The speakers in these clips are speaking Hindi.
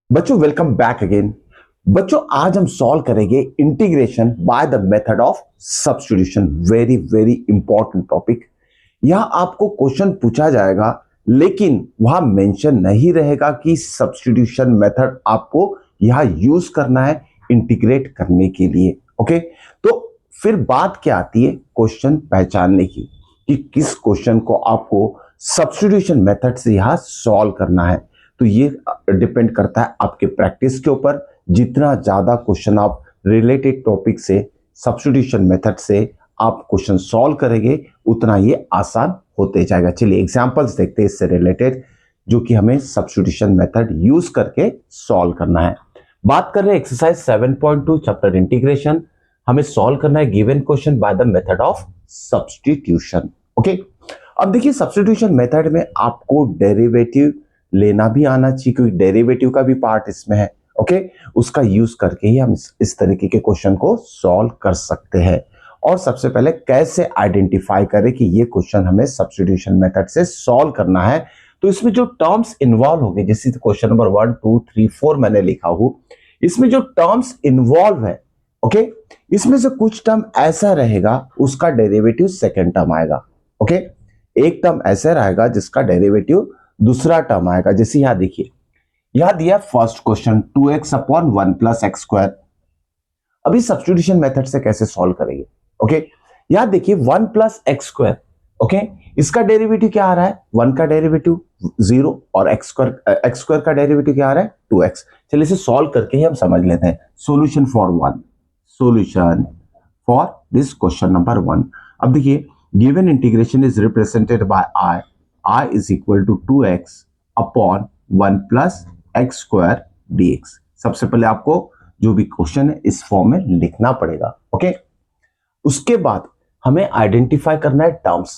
बच्चों वेलकम बैक अगेन। बच्चों आज हम सॉल्व करेंगे integration by the method of substitution. Very very important topic. यहां आपको क्वेश्चन पूछा जाएगा लेकिन वहां मेंशन नहीं रहेगा कि सब्स्टिट्यूशन मेथड आपको यहां यूज करना है इंटीग्रेट करने के लिए। ओके, तो फिर बात क्या आती है क्वेश्चन पहचानने की कि किस क्वेश्चन को आपको सब्स्टिट्यूशन मेथड से यहां सॉल्व करना है। तो ये डिपेंड करता है आपके प्रैक्टिस के ऊपर। जितना ज्यादा क्वेश्चन आप रिलेटेड टॉपिक से सब्स्टिट्यूशन मेथड से आप क्वेश्चन सॉल्व करेंगे उतना ये आसान होते जाएगा। चलिए एग्जांपल्स देखते हैं इससे रिलेटेड जो कि हमें सब्स्टिट्यूशन मेथड यूज करके सॉल्व करना है। बात कर रहे हैं एक्सरसाइज 7.2 चैप्टर इंटीग्रेशन। हमें सॉल्व करना है given question by the method of substitution. Okay, अब देखिए सब्स्टिट्यूशन मेथड में आपको डेरिवेटिव लेना भी आना चाहिए क्योंकि डेरिवेटिव का भी पार्ट इसमें है। ओके, उसका यूज करके ही हम इस तरीके के क्वेश्चन को सॉल्व कर सकते हैं। और सबसे पहले कैसे आइडेंटिफाई करें कि ये क्वेश्चन हमें सब्स्टिट्यूशन मेथड से सॉल्व करना है। तो इसमें जो टर्म्स इन्वॉल्व होंगे, जैसे क्वेश्चन नंबर 1 2 3 4 मैंने लिखा हूं, इसमें जो टर्म्स इन्वॉल्व है, ओके, इसमें से कुछ टर्म ऐसा रहेगा उसका डेरिवेटिव सेकेंड टर्म आएगा। ओके, एक टर्म ऐसा रहेगा जिसका डेरिवेटिव दूसरा टर्म आएगा। जैसे यहां देखिए, यहां दिया first question 2x upon 1 plus x square. अभी सब्स्टिट्यूशन मेथड से कैसे सॉल्व करेंगे? ओके, यहां देखिए 1 प्लस एक्स स्क्वायर। ओके, इसका डेरिवेटिव क्या आ रहा है? 1 का डेरिवेटिव 0 और एक्स स्क्वायर का डेरिवेटिव क्या आ रहा है? 2x। चलिए इसे सॉल्व करके ही हम समझ लेते हैं। Solution for this question number 1। अब देखिए given integration is represented by I is equal to 2x upon 1 plus x square dx। सबसे पहले आपको जो भी क्वेश्चन है इस फॉर्म में लिखना पड़ेगा। ओके, उसके बाद हमें आइडेंटिफाई करना है टर्म्स।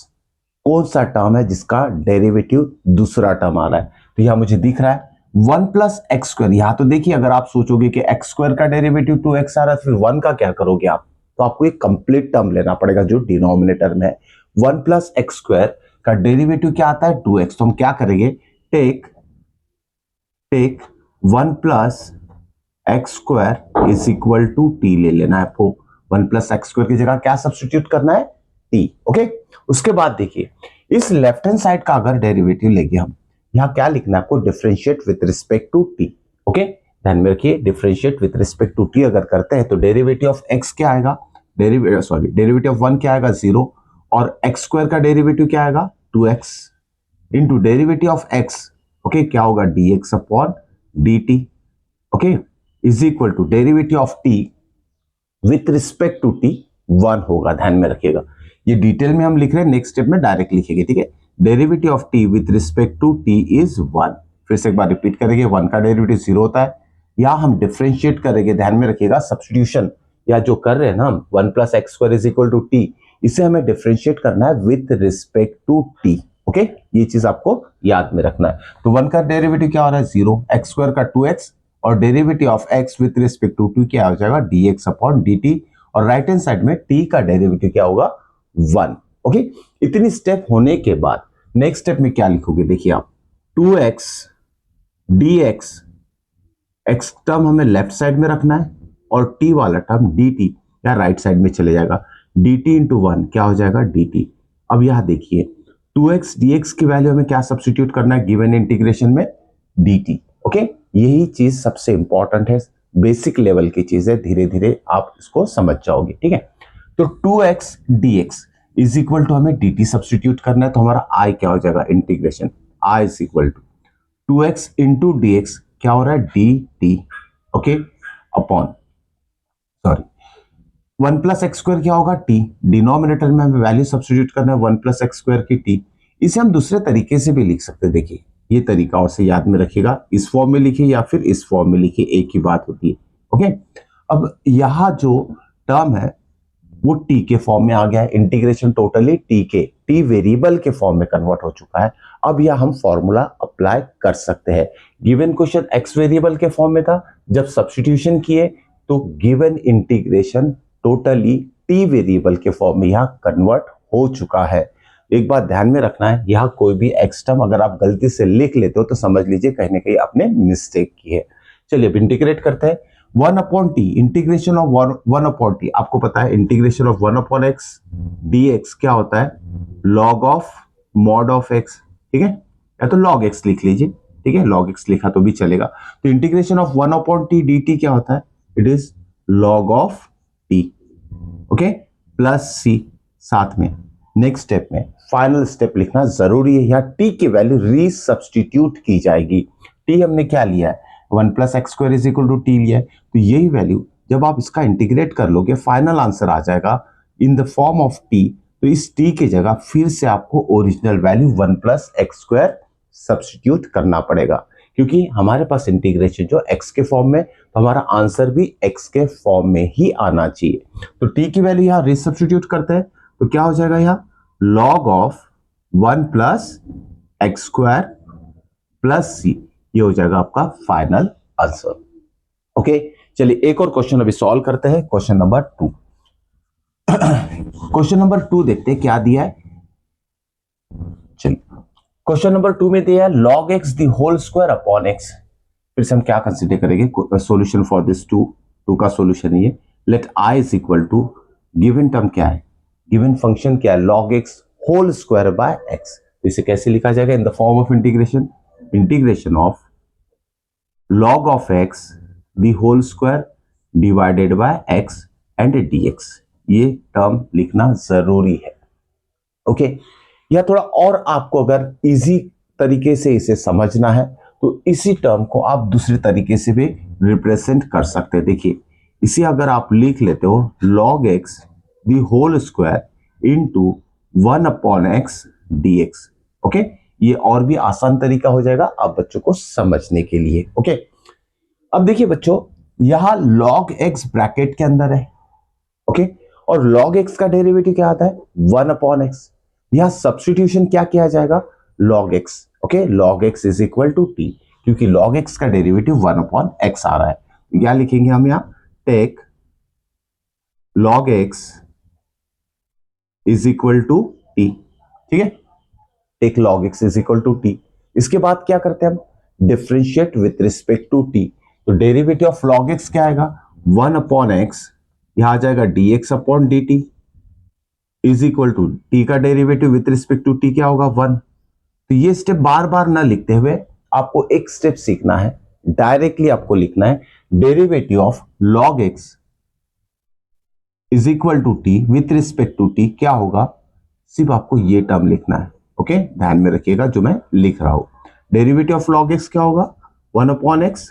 कौन सा टर्म है जिसका डेरिवेटिव दूसरा टर्म आ रहा है? तो यहां मुझे दिख रहा है 1 प्लस एक्स स्क्वायर। यहां तो देखिए अगर आप सोचोगे कि एक्स स्क्वायर का डेरिवेटिव 2x आ रहा है, फिर 1 का क्या करोगे आप? तो आपको एक कंप्लीट टर्म लेना पड़ेगा जो डिनोमिनेटर में है। 1 प्लस एक्स स्क्वायर का डेरिवेटिव क्या आता है? 2x। तो हम क्या करेंगे? Take 1 plus x square is equal to t ले लेना है आपको। 1 प्लस एक्स स्क्वायर की जगह क्या सब्स्टिट्यूट करना है? टी। ओके, उसके बाद देखिए इस लेफ्ट हैंड साइड का अगर डेरिवेटिव लेंगे हम, यहां क्या लिखना है आपको? Differentiate with respect to t. Okay, ध्यान में रखिए differentiate with respect to t अगर करते हैं तो डेरिवेटिव ऑफ एक्स क्या आएगा? डेरिवेटिव ऑफ 1 क्या आएगा? 0। और एक्स स्क्वायर का डेरिवेटिव क्या आएगा? 2x into derivative of x। Okay, क्या होगा? dx upon dt। Okay, is equal to derivative of t with respect to t 1 होगा। ध्यान में रखिएगा, ये डिटेल में हम लिख रहे हैं, नेक्स्ट स्टेप में डायरेक्ट लिखेंगे। ठीक है, derivative of t with respect to t is 1। फिर से एक बार रिपीट करेंगे, 1 का डेरिवेटिव 0 होता है। या हम डिफरेंशिएट करेंगे, ध्यान में रखिएगा सब्स्टिट्यूशन या जो कर रहे हैं ना हम 1 plus x square is equal to t, इसे हमें डिफरेंशिएट करना है with respect to t. Okay, ये चीज आपको याद में रखना है। तो 1 का डेरिवेटिव क्या हो रहा है? 0। एक्स स्क्वायर का 2x और derivative of x with respect to t क्या हो जाएगा? dx upon dt। और राइट हैंड साइड में t का डेरिवेटिव क्या होगा? 1। ओके, इतनी स्टेप होने के बाद नेक्स्ट स्टेप में क्या लिखोगे? देखिए आप 2x dx, x टर्म हमें लेफ्ट साइड में रखना है और t वाला टर्म dt या राइट साइड में चले जाएगा। dt इंटू 1 क्या हो जाएगा? dt। अब यहां देखिए 2x dx की वैल्यू हमें क्या सब्स्टिट्यूट करना है गिवन इंटीग्रेशन में? dt। ओके, यही चीज सबसे इंपॉर्टेंट है, बेसिक लेवल की चीज है, धीरे धीरे आप इसको समझ जाओगे। ठीक है, तो 2x dx is equal to हमें dt सब्स्टिट्यूट करना है। तो हमारा i क्या हो जाएगा? Integration i is equal to 2x into dx क्या हो रहा है? dt। Okay, upon sorry 1 plus x square क्या होगा? टी। डिनोमिनेटर में हमें वैल्यू सब्स्टिट्यूट करना है 1 प्लस एक्स स्क्वायर की टी। इसे हम दूसरे तरीके से भी लिख सकते हैं। देखिए ये तरीका और से याद में रखिएगा, इस फॉर्म में लिखिए या फिर इस फॉर्म में लिखिए, एक ही बात होती है। ओके, अब यहां जो टर्म है वो टी के फॉर्म में आ गया है। इंटीग्रेशन टोटली टी वेरिएबल के फॉर्म में कन्वर्ट हो चुका है। अब यह हम फॉर्मूला अप्लाई कर सकते हैं। गिवन क्वेश्चन एक्स वेरिएबल के फॉर्म में था, जब सब्स्टिट्यूशन किए तो given integration totally T variable के फॉर्म में यहां कन्वर्ट हो चुका है। एक बात ध्यान में रखना है, यहां कोई भी एक्स टर्म अगर आप गलती से लिख लेते हो तो समझ लीजिए कहीं ना कहीं आपने मिस्टेक की है। चलिए अब इंटीग्रेट करते हैं। 1/t इंटीग्रेशन ऑफ 1/t, आपको पता है इंटीग्रेशन ऑफ 1/x dx क्या होता है, log of mod of x, ठीक है, या तो log x लिख लीजिए, ठीक है, log x लिखा तो भी चलेगा। तो इंटीग्रेशन ऑफ 1/t dt क्या होता है, it is log of t, okay, plus c साथ में। नेक्स्ट स्टेप में फाइनल स्टेप लिखना जरूरी है, यहाँ t की वैल्यू रीसब्स्टिट्यूट की जाएगी। t हमने क्या लिया है, 1 + x² = t लिया है, तो यही वैल्यू जब आप इसका इंटीग्रेट कर लोगे फाइनल आंसर आ जाएगा in the form of t। तो इस t की जगह फिर से आपको ओरिजिनल वैल्यू 1 + x² सब्स्टिट्यूट करना पड़ेगा, क्योंकि हमारे पास इंटीग्रेशन जो x के फॉर्म में, तो हमारा आंसर भी x के फॉर्म में ही आना चाहिए। तो t की वैल्यू यहाँ रीसब्स्टिट्यूट करते हैं, तो क्या हो जाएगा यहाँ log ऑफ 1 + x² + c, ये हो जाएगा आपका फाइनल आंसर। ओके, चलिए एक और क्वेश्चन अभी सॉल्व करते हैं, क्वेश्चन नंबर 2। क्वेश्चन नंबर 2 देखते हैं क्या दिया है। चलिए क्वेश्चन नंबर 2 में दिया है log x the whole square upon x। फिर से हम क्या कंसीडर करेंगे, सॉल्यूशन फॉर दिस 2 का सॉल्यूशन है ये। Let i is equal to given term क्या है, गिवन फंक्शन क्या है, log x whole square by x। तो इसे कैसे लिखा जाएगा, in the form of integration of log of x the whole square divided by x and dx। ये टर्म लिखना जरूरी है। ओके, या थोड़ा और आपको अगर इजी तरीके से इसे समझना है तो इसी टर्म को आप दूसरे तरीके से भी रिप्रेजेंट कर सकते हैं। देखिए इसे अगर आप लिख लेते हो log x the whole square into 1/x dx। Okay, ये और भी आसान तरीका हो जाएगा आप बच्चों को समझने के लिए। ओके, अब देखिए बच्चों यहां log x ब्रैकेट के अंदर है, ओके, और log x का डेरिवेटिव क्या आता है 1/x। यहां सब्स्टिट्यूशन क्या किया जाएगा, log x, okay, log x is equal to t, क्योंकि log x का डेरिवेटिव 1/x आ रहा है। क्या लिखेंगे हम यहां, take log x is equal to t, ठीक है, take log x is equal to t। इसके बाद क्या करते हैं हम, differentiate with respect to t। तो डेरिवेटिव ऑफ log x क्या आएगा 1/x, यहां आ जाएगा dx upon dt is equal to t का derivative with respect to t क्या होगा 1। तो ये स्टेप बार बार ना लिखते हुए आपको एक स्टेप सीखना है, डायरेक्टली आपको लिखना है derivative of log x is equal to t with respect to t क्या होगा, सिर्फ आपको ये टर्म लिखना है। ओके, ध्यान में रखिएगा जो मैं लिख रहा हूं, डेरिवेटिव ऑफ log x क्या होगा 1/x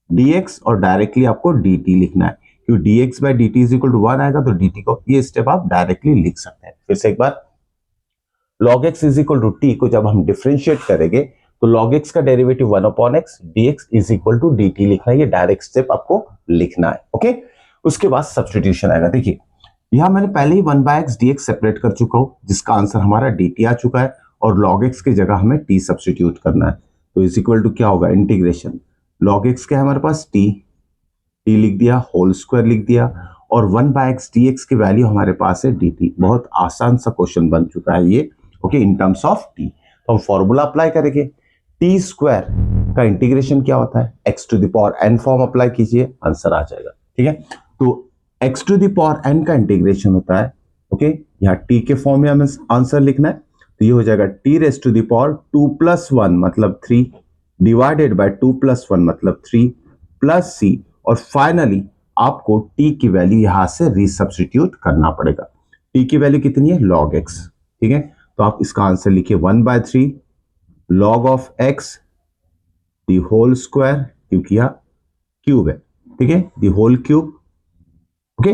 dx, और डायरेक्टली आपको dt लिखना है, क्योंकि dx by dt is equal to 1 आएगा, तो dt को ये स्टेप आप डायरेक्टली लिख सकते हैं। फिर से एक बार, log x is equal to t को जब हम डिफरेंशिएट करेंगे तो log x का derivative 1/x dx is equal to dt लिखना है, ये डायरेक्ट स्टेप आपको लिखना है। ओके, उसके बाद सब्स्टिट्यूशन आएगा। देखिए यहां मैंने पहले ही 1/x dx सेपरेट कर चुका हूं, जिसका आंसर हमारा dt आ चुका है, और log x की जगह हमें t सब्स्टिट्यूट करना है। तो इज इक्वल टू क्या होगा, इंटीग्रेशन log x क्या है हमारे पास t लिख दिया, होल स्क्वायर लिख दिया, और 1/x dx की वैल्यू हमारे पास है dt। बहुत आसान सा क्वेश्चन बन चुका है ये, okay, in terms of t। तो हम फॉर्मूला अप्लाई करेंगे, t स्क्वायर का इंटीग्रेशन क्या होता है, x to the power n form apply कीजिए, आंसर आ जाएगा। ठीक है, तो x to the power n का इंटीग्रेशन होता है, ओके, यहाँ t के फॉर्म में हमें आंसर लिखना है, तो ये हो जाएगा t raise to the power 2 + 1 मतलब 3 डिवाइडेड बाय 2 + 1 मतलब 3 प्लस c, और फाइनली आपको t की वैल्यू यहां से रीसब्स्टिट्यूट करना पड़ेगा। t की वैल्यू कितनी है log x, ठीक है, तो आप इसका आंसर लिखिए 1/3 log of x the whole square, क्योंकि यह क्यूब है, ठीक है, the whole cube, okay,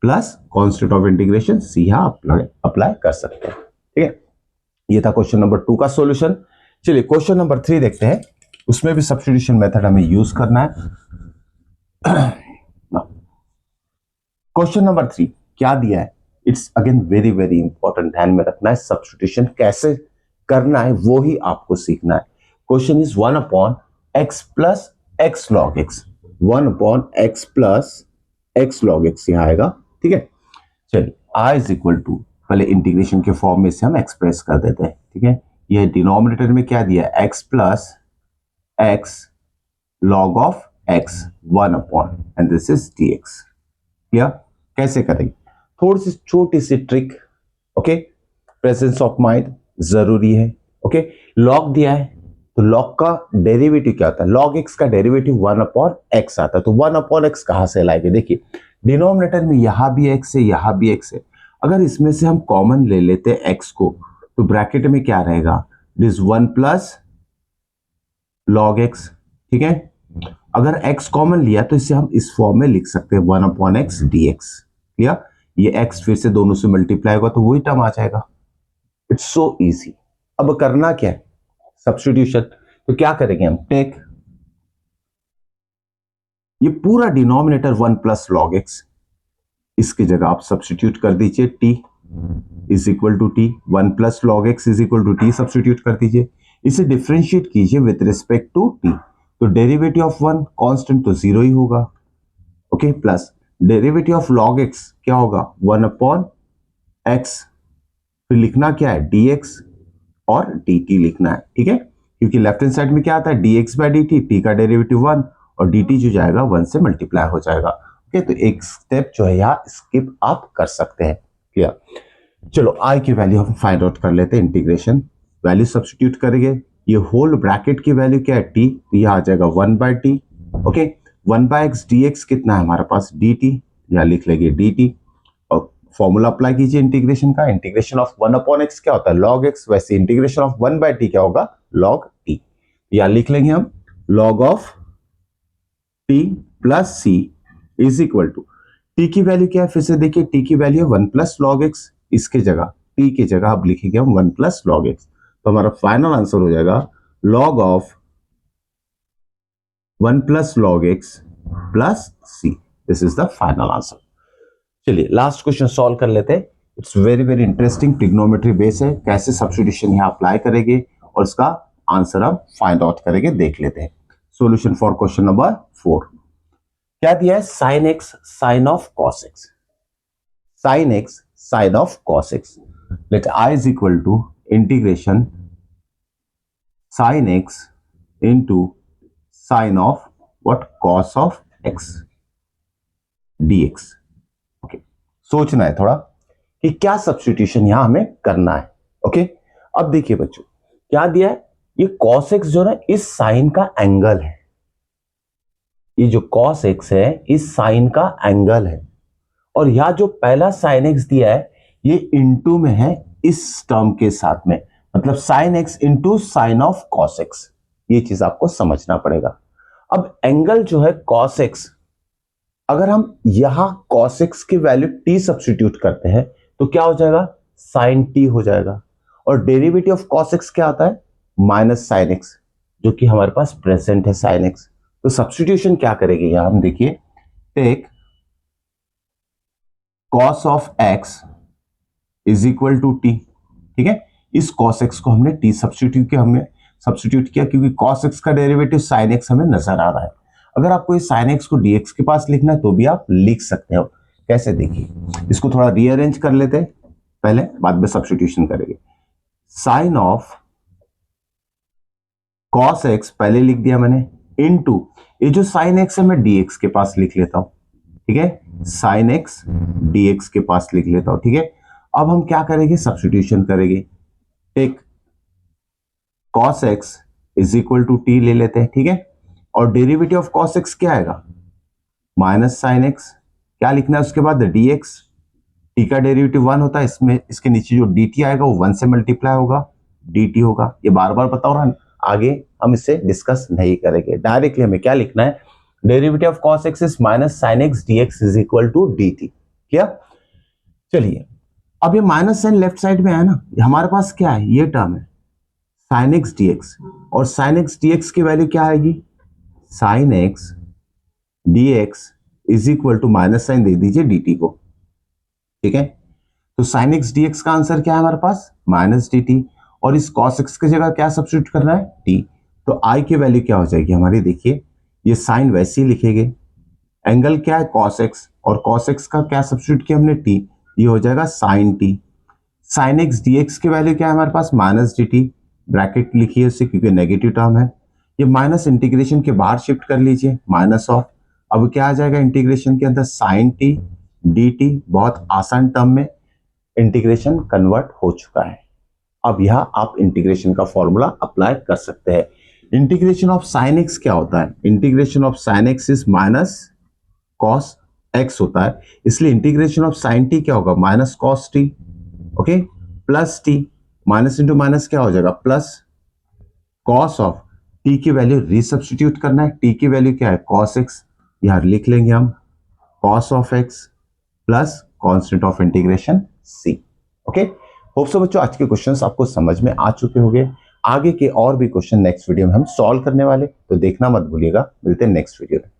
plus constant of integration c यहां अप्लाई कर सकते हैं। ठीक है, ये था क्वेश्चन नंबर 2 का सॉल्यूशन। चलिए क्वेश्चन नंबर 3 देखते हैं, उसमें भी सब्स्टिट्यूशन मेथड हमें यूज करना है। क्वेश्चन नंबर 3 क्या दिया है, it's again very very important, ध्यान में रखना है, सब्स्टिट्यूशन कैसे करना है वो ही आपको सीखना है। Question is 1/x plus x log x, 1/x plus x log x यहां आएगा। ठीक है, चलिए i इज इक्वल टू, पहले इंटीग्रेशन के फॉर्म में से हम एक्सप्रेस कर देते हैं। ठीक है, ये डिनोमिनेटर में क्या दिया है, x plus x log of x 1 upon and this is dx। Clear? कैसे करेंगे? थोड़ी सी छोटी सी trick, okay, presence of mind जरूरी है। ओके, लॉग दिया है तो लॉग का डेरिवेटिव क्या होता है? लॉग एक्स का डेरिवेटिव 1 अपॉन एक्स आता है। तो 1 अपॉन एक्स कहां से लाएंगे? देखिए डिनोमिनेटर में यहां भी एक्स है, यहां भी एक्स है। अगर इसमें से हम कॉमन ले लेते हैं एक्स को, तो ब्रैकेट में क्या रहेगा? This 1 plus log x. ठीक है, अगर x कॉमन लिया तो इसे हम इस फॉर्म में लिख सकते हैं 1 upon x d x. Clear? ये x फिर से दोनों से मल्टीप्लाई होगा तो वही टर्म आ जाएगा। It's so easy. अब करना क्या है? सब्स्टिट्यूशन। तो क्या करेंगे हम? टेक ये पूरा डिनोमिनेटर 1 प्लस लॉग एक्स, इसकी जगह आप सब्स्टिट्यूट कर दीजिए t is equal to t, 1 plus log x is equal to t substitute कर दीजिए। इसे डिफरेंशिएट कीजिए विथ रिस्पेक्ट टू टी, तो डेरिवेटिव ऑफ 1 कांस्टेंट तो जीरो ही होगा। Okay, plus derivative of log x क्या होगा? 1 अपॉन एक्स, फिर लिखना क्या है? dx और dt लिखना है। ठीक है, क्योंकि लेफ्ट हैंड साइड में क्या आता है? dx बाय dt, t का डेरिवेटिव 1 और dt जो जाएगा 1 से मल्टीप्लाई हो जाएगा। ओके, तो एक स्टेप जो है यहाँ स्किप आप कर सकते हैं। क्लियर? चलो i की वैल्यू हम फाइंड आउट कर लेते हैं। इंटीग्रेशन वैल्यू सब्स्टिट्यूट करेंगे। ये होल ब्रैकेट की वैल्यू क्या है? t, तो यह आ जाएगा 1 by t. Okay, 1 by x d x कितना है हमारे पास? dt, या लिख लेंगे dt। और फॉर्मूला अप्लाई कीजिए इंटीग्रेशन का। इंटीग्रेशन ऑफ 1 अपॉन एक्स क्या होता है? log x। वैसे इंटीग्रेशन ऑफ 1 बाय टी क्या होगा? log t। या लिख लेंगे हम log of t plus c is equal to, t की वैल्यू क्या है? फिर से देखिए, t की वैल्यू है 1 प्लस लॉग एक्स। इसके जगह t की जगह अब लिखेंगे हम 1 प्लस लॉग एक्स। तो हमारा फाइनल आंसर हो जाएगा log of 1 plus log x plus c. This is the final answer. चलिए लास्ट क्वेश्चन सॉल्व कर लेते हैं। It's very very interesting, trigonometry base है। कैसे सब्स्टिट्यूशन यहाँ अप्लाई करेंगे और इसका आंसर हम फाइंड आउट करेंगे, देख लेते हैं। Solution for question number 4। क्या दिया है? Sine x sine of cos x, sine x sine of cos x. Let i is equal to integration sine x into sine of what? Cos of x dx। Okay, सोचना है थोड़ा कि क्या सब्स्टिट्यूशन यहां हमें करना है। ओके, अब देखिए बच्चों क्या दिया है? ये cos x जो है इस साइन का एंगल है। ये जो cos x है इस साइन का एंगल है, और यहां जो पहला sin x दिया है ये इनटू में है इस टर्म के साथ में, मतलब sin x into sine of cos x। ये चीज आपको समझना पड़ेगा। अब एंगल जो है cos x, अगर हम यहां cos x की वैल्यू t सब्स्टिट्यूट करते हैं तो क्या हो जाएगा? sin t हो जाएगा। और डेरिवेटिव ऑफ cos x क्या आता है? माइनस sin x, जो कि हमारे पास प्रेजेंट है sin x। तो सब्स्टिट्यूशन क्या करेंगे यहां हम? देखिए, take cos of x is equal to t। ठीक है, इस cos x को हमने t सब्स्टिट्यूट किया क्योंकि cos x का डेरिवेटिव sin x हमें नजर आ रहा है। अगर आपको इस sin x को dx के पास लिखना है तो भी आप लिख सकते हो। कैसे? देखिए, इसको थोड़ा रीअरेंज कर लेते हैं पहले, बाद में सब्स्टिट्यूशन करेंगे। साइन ऑफ cos x पहले लिख दिया मैंने, इनटू ये जो sin x है मैं dx के पास लिख लेता हूं। ठीक है, sin x dx के पास लिख लेता हूं। ठीक है, अब हम क्या करेंगे? सब्स्टिट्यूशन करेंगे। Take cos x is equal to t ले लेते हैं। ठीक है, और डेरिवेटिव ऑफ cos x क्या आएगा? Minus sine x. क्या लिखना है उसके बाद? dx। t का डेरिवेटिव 1 होता है, इसमें इसके नीचे जो dt आएगा वो 1 से मल्टीप्लाई होगा, dt होगा। ये बार बार बताओ रहा, आगे हम इसे डिस्कस नहीं करेंगे। डायरेक्टली हमें क्या लिखना है? Derivative of cos x is minus sine x dx is equal to dt। क्या? चलिए, अब ये माइनस साइन लेफ्ट साइड में है ना, हमारे पास क्या है? ये टर्म है sin x dx, और sin x dx की वैल्यू क्या आएगी? sin x dx is equal to minus sine दे दीजिए dt को। ठीक है, तो sin x dx का आंसर क्या है हमारे पास? माइनस dt, और इस cos x की जगह क्या सब्स्टिट्यूट करना है? t। तो i की वैल्यू क्या हो जाएगी हमारी? देखिए, ये साइन वैसे ही लिखेंगे, एंगल क्या है? cos x, और cos x का क्या सब्स्टिट्यूट किया हमने? t। ये हो जाएगा sin t। sin x dx की वैल्यू क्या है हमारे पास? माइनस dt, ब्रैकेट लिखिए उससे क्योंकि नेगेटिव टर्म है। ये माइनस इंटीग्रेशन के बाहर शिफ्ट कर लीजिए, माइनस ऑफ, अब क्या आ जाएगा इंटीग्रेशन के अंदर, साइन टी डी टी, बहुत आसान टर्म में इंटीग्रेशन कन्वर्ट हो चुका है। अब यह आप इंटीग्रेशन का फॉर्मूला अप्लाई कर सकते हैं। इंटीग्रेशन ऑफ साइन एक्स क्या होता है, integration of sine x is minus cos x होता है, इसलिए इंटीग्रेशन ऑफ साइन टी क्या होगा, minus cos T, okay, plus T, minus into minus क्या हो जाएगा, प्लस कॉस ऑफ टी की वैल्यू रीसब्स्टिट्यूट करना है, टी की वैल्यू क्या है, कॉस एक्स, यहां लिख लेंगे हम cos of x plus constant of integration c. Okay, hope so बच्चों आज के क्वेश्चंस आपको समझ में आ चुके होंगे। आगे के और भी क्वेश्चन नेक्स्ट वीडियो में हम सॉल्व करने वाले, तो देखना मत भूलिएगा। मिलते हैं नेक्स्ट वीडियो में।